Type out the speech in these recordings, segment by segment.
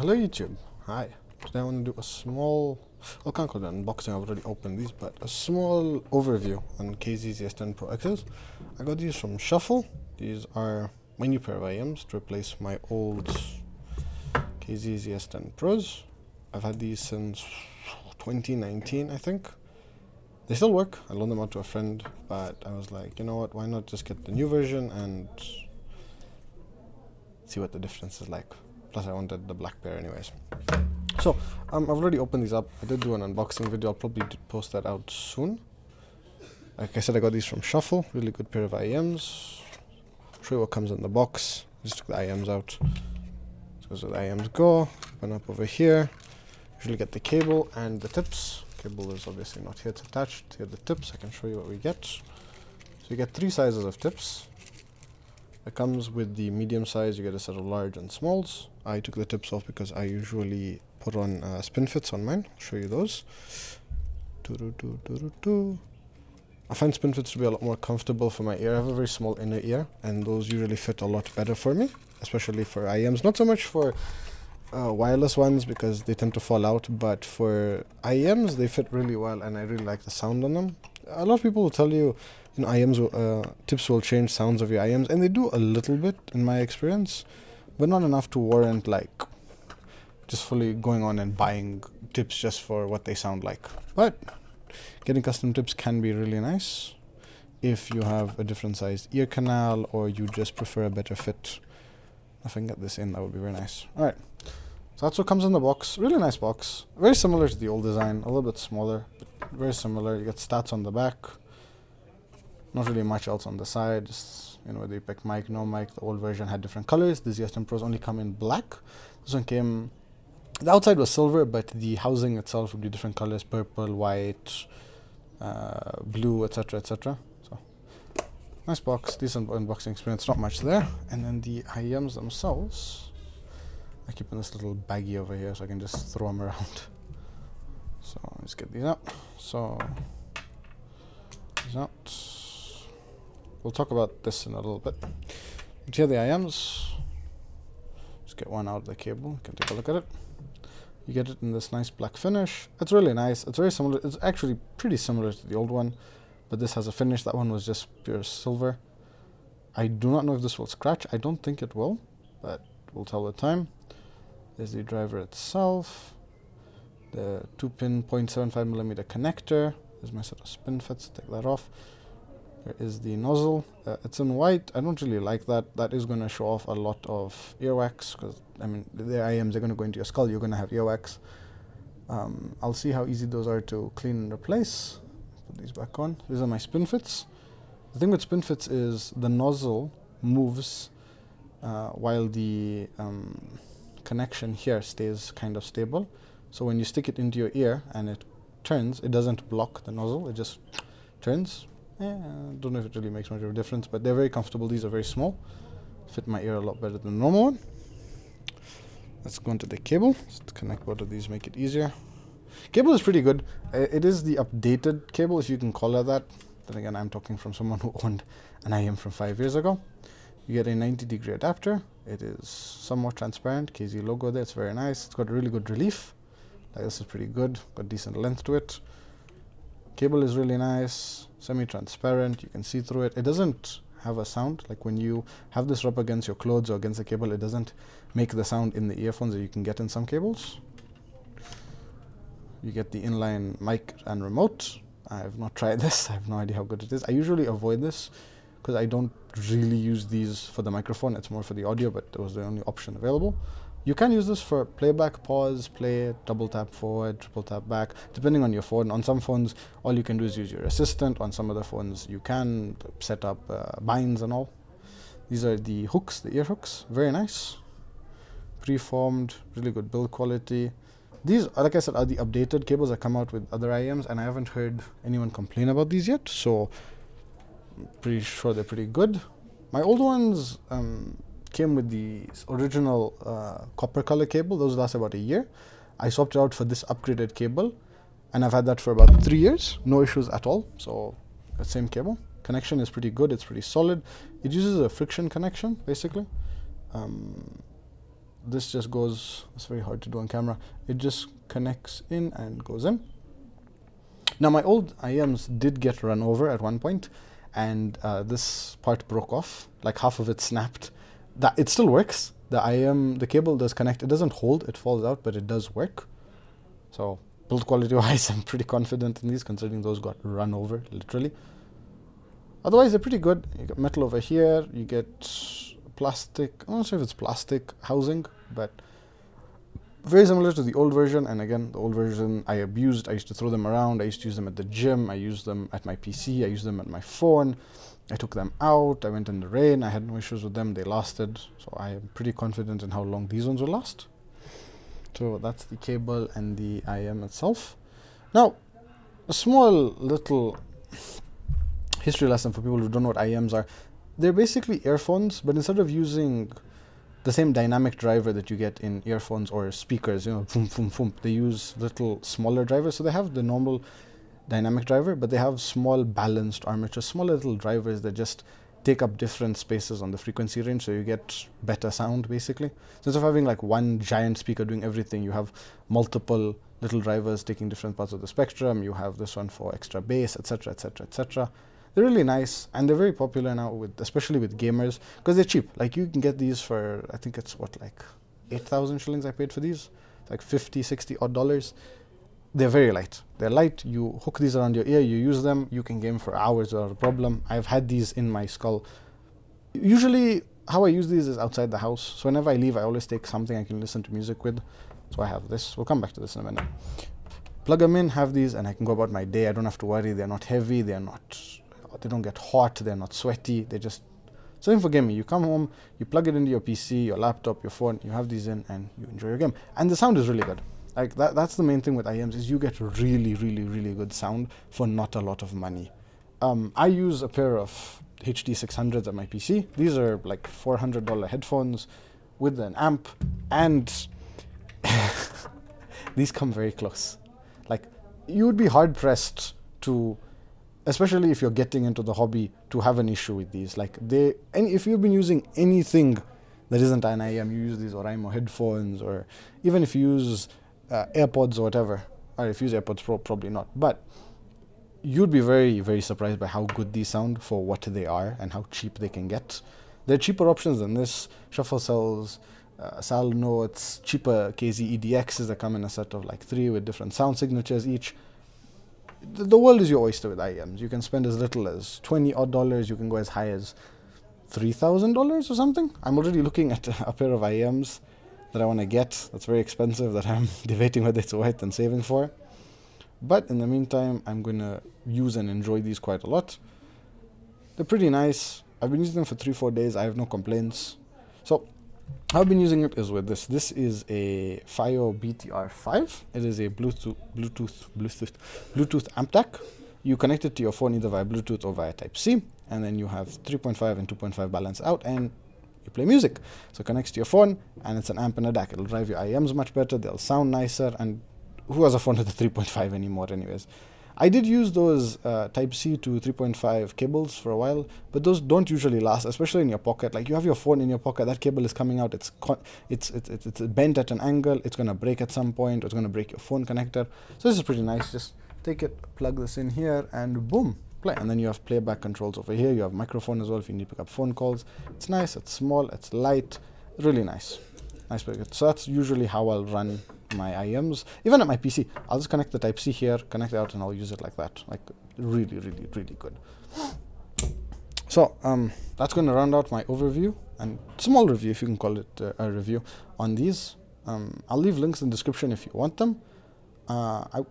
Hello YouTube, hi. Today I want to do a small, I can't call it an unboxing, I've already opened these, but a small overview on Zs10 Pro X's. I got these from Shuffle. These are my new pair of IMs to replace my old Zs10 Pros. I've had these since 2019, I think. They still work. I loaned them out to a friend, but I was like, you know what, why not just get the new version and see what the difference is like. Plus I wanted the black pair anyways. So I've already opened these up. I did do an unboxing video. I'll probably post that out soon. Like I said, I got these from Shuffle. Really good pair of IMs. Show you what comes in the box. Just took the IMs out. So as the IMs go, open up over here. Usually get the cable and the tips. Cable is obviously not here, it's attached. Here are the tips. I can show you what we get. So you get 3 sizes of tips. It comes with the medium size. You get a set of large and smalls. I took the tips off because I usually put on spin fits on mine. I'll show you those. I find spin fits to be a lot more comfortable for my ear. I have a very small inner ear, and those usually fit a lot better for me, especially for IMs. Not so much for wireless ones because they tend to fall out, but for IMs they fit really well, and I really like the sound on them. A lot of people will tell you, IMs, tips will change sounds of your IMs, and they do a little bit in my experience, but not enough to warrant like just fully going on and buying tips just for what they sound like. But getting custom tips can be really nice if you have a different sized ear canal or you just prefer a better fit. If I can get this in, that would be very nice. Alright, so that's what comes in the box. Really nice box. Very similar to the old design, a little bit smaller, but very similar. You get stats on the back. Not really much else on the side. Just, whether you pick mic, no mic. The old version had different colors. The Zs10 Pros only come in black. This one came, the outside was silver, but the housing itself would be different colors: purple, white, blue, etc., etc. So nice box, decent unboxing experience. Not much there. And then the IMs themselves, I keep in this little baggie over here so I can just throw them around. So let's get these out. So these out. We'll talk about this in a little bit. But here are the IMs. Just get one out of the cable. You can take a look at it. You get it in this nice black finish. It's really nice. It's very similar. It's actually pretty similar to the old one, but this has a finish. That one was just pure silver. I do not know if this will scratch. I don't think it will, but we'll tell with time. There's the driver itself. The 2-pin 0.75mm connector. There's my set of spin fits. Take that off. There is the nozzle. It's in white. I don't really like that. That is going to show off a lot of earwax because, they're IMs. They're going to go into your skull. You're going to have earwax. I'll see how easy those are to clean and replace. Put these back on. These are my spin fits. The thing with spin fits is the nozzle moves while the connection here stays kind of stable. So when you stick it into your ear and it turns, it doesn't block the nozzle. It just turns. I don't know if it really makes much of a difference, but they're very comfortable. These are very small. Fit my ear a lot better than the normal one. Let's go into the cable. Just connect both of these, make it easier. Cable is pretty good. It is the updated cable, if you can call it that. Then again, I'm talking from someone who owned an IM from 5 years ago. You get a 90-degree adapter. It is somewhat transparent. KZ logo there. It's very nice. It's got really good relief. Like, this is pretty good. Got decent length to it. Cable is really nice, semi-transparent, you can see through it. It doesn't have a sound, like when you have this up against your clothes or against the cable, it doesn't make the sound in the earphones that you can get in some cables. You get the inline mic and remote. I have not tried this, I have no idea how good it is. I usually avoid this because I don't really use these for the microphone, it's more for the audio, but it was the only option available. You can use this for playback, pause, play, double tap forward, triple tap back, depending on your phone. On some phones, all you can do is use your assistant. On some other phones, you can set up binds and all. These are the hooks, the ear hooks. Very nice. Preformed, really good build quality. These, like I said, are the updated cables that come out with other IMs, and I haven't heard anyone complain about these yet, so I'm pretty sure they're pretty good. My old ones came with the original copper color cable. Those last about a year. I swapped it out for this upgraded cable, and I've had that for about 3 years. No issues at all. So the same cable. Connection is pretty good. It's pretty solid. It uses a friction connection basically. this just goes, it's very hard to do on camera, it just connects in and goes in. Now my old IMs did get run over at one point, and this part broke off, like half of it snapped. That it still works. The cable does connect. It doesn't hold, it falls out, but it does work. So build quality wise, I'm pretty confident in these, considering those got run over, literally. Otherwise, they're pretty good. You get metal over here, you get plastic, I'm not sure if it's plastic housing, but very similar to the old version. And again, the old version I abused. I used to throw them around. I used to use them at the gym. I used them at my PC. I used them at my phone. I took them out. I went in the rain. I had no issues with them. They lasted. So I am pretty confident in how long these ones will last. So that's the cable and the IM itself. Now, a small little history lesson for people who don't know what IMs are. They're basically earphones, but instead of using the same dynamic driver that you get in earphones or speakers, you know, boom, boom, boom, they use little smaller drivers. So they have the normal dynamic driver, but they have small balanced armature, small little drivers that just take up different spaces on the frequency range, so you get better sound basically. So instead of having like one giant speaker doing everything, you have multiple little drivers taking different parts of the spectrum. You have this one for extra bass, etc., etc., etc. They're really nice, and they're very popular now, especially with gamers, because they're cheap. Like you can get these for, I think it's what, like 8,000 shillings I paid for these. It's like 50, 60 odd dollars. They're very light. They're light. You hook these around your ear, you use them, you can game for hours without a problem. I've had these in my skull. Usually how I use these is outside the house. So whenever I leave, I always take something I can listen to music with. So I have this. We'll come back to this in a minute. Plug them in, have these, and I can go about my day. I don't have to worry. They're not heavy. They don't get hot. They're not sweaty. They're just something for gaming. You come home, you plug it into your PC, your laptop, your phone, you have these in, and you enjoy your game. And the sound is really good. Like that's the main thing with IMs, is you get really, really, really good sound for not a lot of money. I use a pair of HD 600s at my PC. These are like $400 headphones with an amp, and these come very close. Like, you would be hard pressed to, especially if you're getting into the hobby, to have an issue with these. Like if you've been using anything that isn't an IM, you use these Oraimo headphones, or even if you use AirPods or whatever, or if you use AirPods Pro, probably not, but you'd be very, very surprised by how good these sound for what they are and how cheap they can get. There are cheaper options than this, shuffle cells, SAL notes, cheaper KZ EDXs that come in a set of like 3 with different sound signatures each. The world is your oyster with IMs. You can spend as little as $20 odd, you can go as high as $3,000 or something. I'm already looking at a pair of IMs that I want to get. That's very expensive, that I'm debating whether it's worth and saving for. But in the meantime, I'm going to use and enjoy these quite a lot. They're pretty nice. I've been using them for 3-4 days. I have no complaints. So how I've been using it is with this. This is a FiO BTR5. It is a Bluetooth amp DAC. You connect it to your phone either via Bluetooth or via Type-C, and then you have 3.5 and 2.5 balance out, and you play music. So it connects to your phone, and it's an amp and a DAC. It'll drive your IMs much better. They'll sound nicer, and who has a phone with a 3.5 anymore anyways? I did use those Type-C to 3.5 cables for a while, but those don't usually last, especially in your pocket. Like, you have your phone in your pocket, that cable is coming out, it's bent at an angle, it's going to break at some point, it's going to break your phone connector. So this is pretty nice. Just take it, plug this in here, and boom, play. And then you have playback controls over here. You have microphone as well if you need to pick up phone calls. It's nice, it's small, it's light, really nice. Very good. So that's usually how I'll run my IMs. Even at my PC, I'll just connect the Type-C here, connect it out, and I'll use it like that. Like, really, really, really good. So that's going to round out my overview, and small review, if you can call it a review, on these. I'll leave links in the description if you want them. I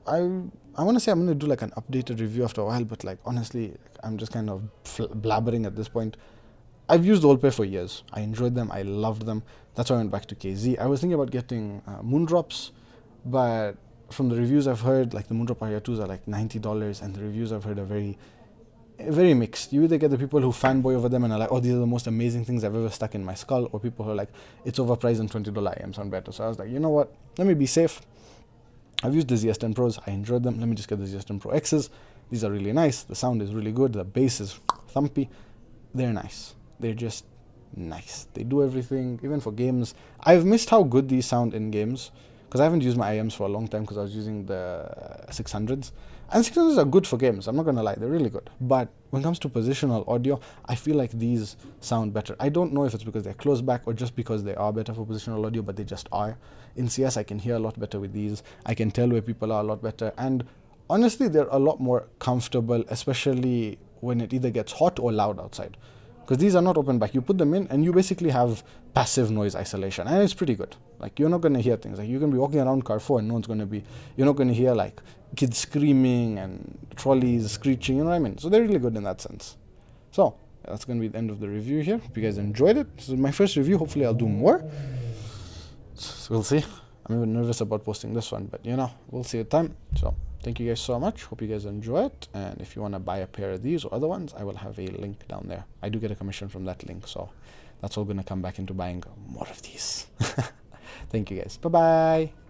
want to say I'm going to do like an updated review after a while, but like, honestly, I'm just kind of blabbering at this point. I've used the old pair for years. I enjoyed them. I loved them. That's why I went back to KZ. I was thinking about getting Moondrops, but from the reviews I've heard, like the Moondrop RR2s are like $90, and the reviews I've heard are very, very mixed. You either get the people who fanboy over them and are like, oh, these are the most amazing things I've ever stuck in my skull, or people who are like, it's overpriced and $20 IM sound better. So I was like, you know what? Let me be safe. I've used the Zs10 Pros. I enjoyed them. Let me just get the Zs10 Pro X's. These are really nice. The sound is really good. The bass is thumpy. They're nice. They're just nice. They do everything, even for games. I've missed how good these sound in games, because I haven't used my IMs for a long time because I was using the 600s. And 600s are good for games, I'm not going to lie, they're really good. But when it comes to positional audio, I feel like these sound better. I don't know if it's because they're close back or just because they are better for positional audio, but they just are. In CS, I can hear a lot better with these. I can tell where people are a lot better. And honestly, they're a lot more comfortable, especially when it either gets hot or loud outside. Because these are not open back. You put them in and you basically have passive noise isolation, and it's pretty good. Like, you're not going to hear things. Like, you can be walking around Carrefour and you're not going to hear like kids screaming and trolleys screeching, you know what I mean? So they're really good in that sense. So that's going to be the end of the review here. Hope you guys enjoyed it. This is my first review. Hopefully I'll do more. So we'll see. I'm even nervous about posting this one, but we'll see at time. So thank you guys so much. Hope you guys enjoy it. And if you want to buy a pair of these or other ones, I will have a link down there. I do get a commission from that link, so that's all going to come back into buying more of these. Thank you guys. Bye-bye.